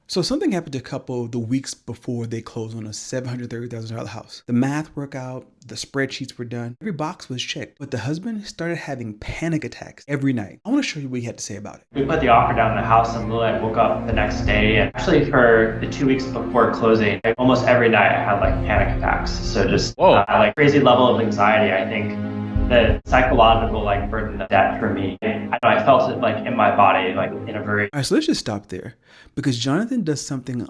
So something happened to a couple the weeks before they closed on a $730,000 house. The math worked out, the spreadsheets were done, every box was checked, but the husband started having panic attacks every night. I want to show you what he had to say about it. We put the offer down in the house and I woke up the next day, and actually for the 2 weeks before closing, almost every night I had like panic attacks. So just like crazy level of anxiety. I think the psychological like burden of debt for me, I felt it like in my body, like in a very... All right, so let's just stop there because Jonathan does something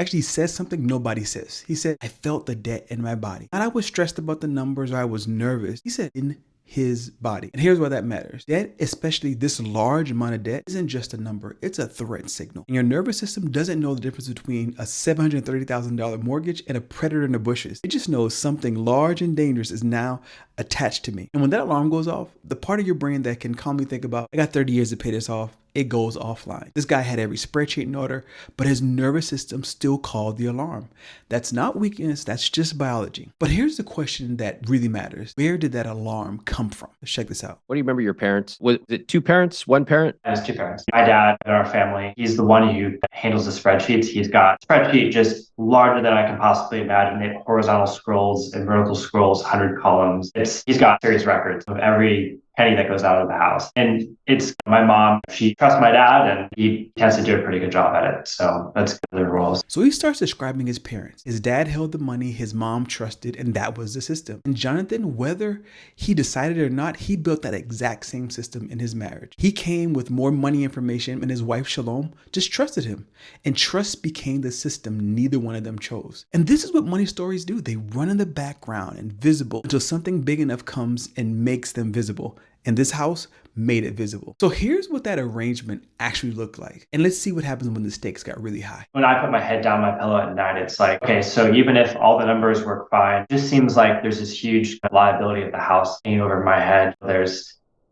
he says something nobody says. He said, I felt the debt in my body. Not I was stressed about the numbers or I was nervous. He said in his body. And here's why that matters. Debt, especially this large amount of debt, isn't just a number. It's a threat signal. And your nervous system doesn't know the difference between a $730,000 mortgage and a predator in the bushes. It just knows something large and dangerous is now attached to me. And when that alarm goes off, the part of your brain that can calmly think about, I got 30 years to pay this off, it goes offline. This guy had every spreadsheet in order, but his nervous system still called the alarm. That's not weakness, that's just biology. But here's the question that really matters. Where did that alarm come from? Let's check this out. What do you remember your parents? Was it two parents, one parent? It was two parents. My dad in our family, he's the one who handles the spreadsheets. He's got a spreadsheet just larger than I can possibly imagine. They have horizontal scrolls and vertical scrolls, 100 columns. He's got serious records of every penny that goes out of the house. And it's my mom, she trusts my dad and he tends to do a pretty good job at it. So that's their roles. So he starts describing his parents. His dad held the money, his mom trusted, and that was the system. And Jonathan, whether he decided it or not, he built that exact same system in his marriage. He came with more money information and his wife, Shalom, just trusted him. And trust became the system neither one of them chose. And this is what money stories do. They run in the background, invisible, until something big enough comes and makes them visible. And this house made it visible. So here's what that arrangement actually looked like. And let's see what happens when the stakes got really high. When I put my head down my pillow at night, it's like, okay, so even if all the numbers work fine, it just seems like there's this huge liability of the house hanging over my head.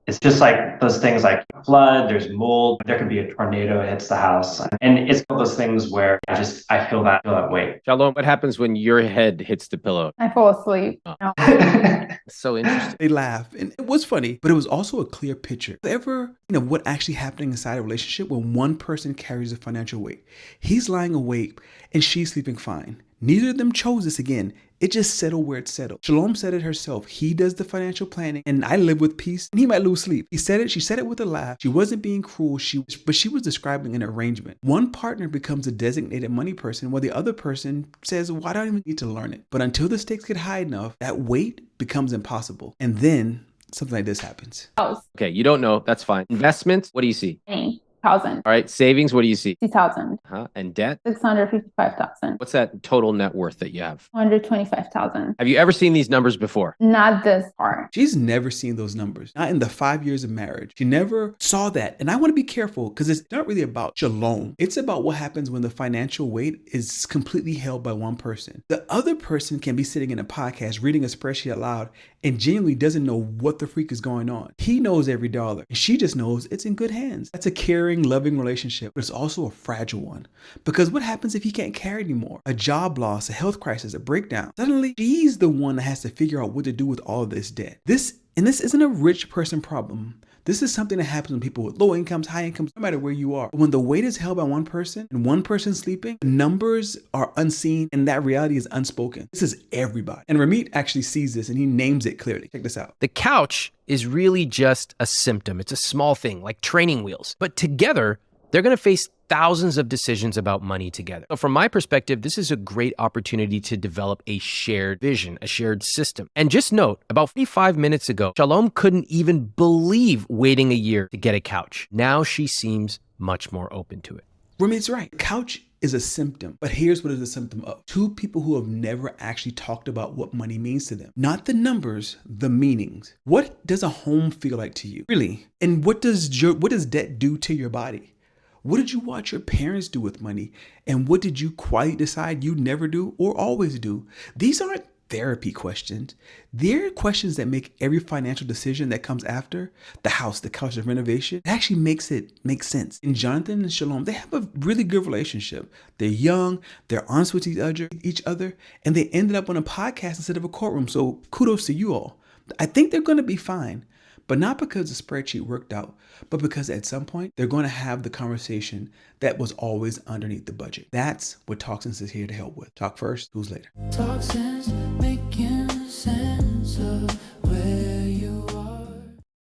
It's just like those things like flood, there's mold, there could be a tornado hits the house. And it's one of those things where I feel that weight. Shalom, what happens when your head hits the pillow? I fall asleep. Oh. So interesting. They laugh. And it was funny, but it was also a clear picture. Ever, what actually happening inside a relationship when one person carries the financial weight. He's lying awake and she's sleeping fine. Neither of them chose this again. It just settled where it settled. Shalom said it herself. He does the financial planning and I live with peace and he might lose sleep. She said it with a laugh. She wasn't being cruel, but she was describing an arrangement. One partner becomes a designated money person while the other person says, well, I don't even need to learn it. But until the stakes get high enough, that weight becomes impossible. And then something like this happens. Okay, you don't know. That's fine. Investments, what do you see? 20,000. All right, savings, what do you see? 60,000. And debt? 655,000. What's that total net worth that you have? 125,000. Have you ever seen these numbers before? Not this part. She's never seen those numbers. Not in the 5 years of marriage. She never saw that. And I want to be careful because it's not really about Shalom. It's about what happens when the financial weight is completely held by one person. The other person can be sitting in a podcast reading a spreadsheet out loud and genuinely doesn't know what the freak is going on. He knows every dollar and she just knows it's in good hands. That's a caring, loving relationship, but it's also a fragile one. Because what happens if he can't carry anymore? A job loss, a health crisis, a breakdown. Suddenly, she's the one that has to figure out what to do with all of this debt. This isn't a rich person problem. This is something that happens when people with low incomes, high incomes, no matter where you are. When the weight is held by one person and one person sleeping, the numbers are unseen and that reality is unspoken. This is everybody. And Ramit actually sees this and he names it clearly. Check this out. The couch is really just a symptom. It's a small thing like training wheels. But together, they're going to face thousands of decisions about money together. So from my perspective, this is a great opportunity to develop a shared vision, a shared system. And just note, about 45 minutes ago, Shalom couldn't even believe waiting a year to get a couch. Now she seems much more open to it. Ramit's right. Couch is a symptom, but here's what it's a symptom of. Two people who have never actually talked about what money means to them. Not the numbers, the meanings. What does a home feel like to you? Really? And what does debt do to your body? What did you watch your parents do with money? And what did you quietly decide you never do or always do? These aren't therapy questions. They're questions that make every financial decision that comes after the house, the couch, the renovation. It actually makes sense. And Jonathan and Shalom, they have a really good relationship. They're young, they're honest with each other, and they ended up on a podcast instead of a courtroom. So kudos to you all. I think they're going to be fine. but not because the spreadsheet worked out, but because at some point they're going to have the conversation that was always underneath the budget. That's what Talksense is here to help with. Talk first, who's later. Talk sense, making sense of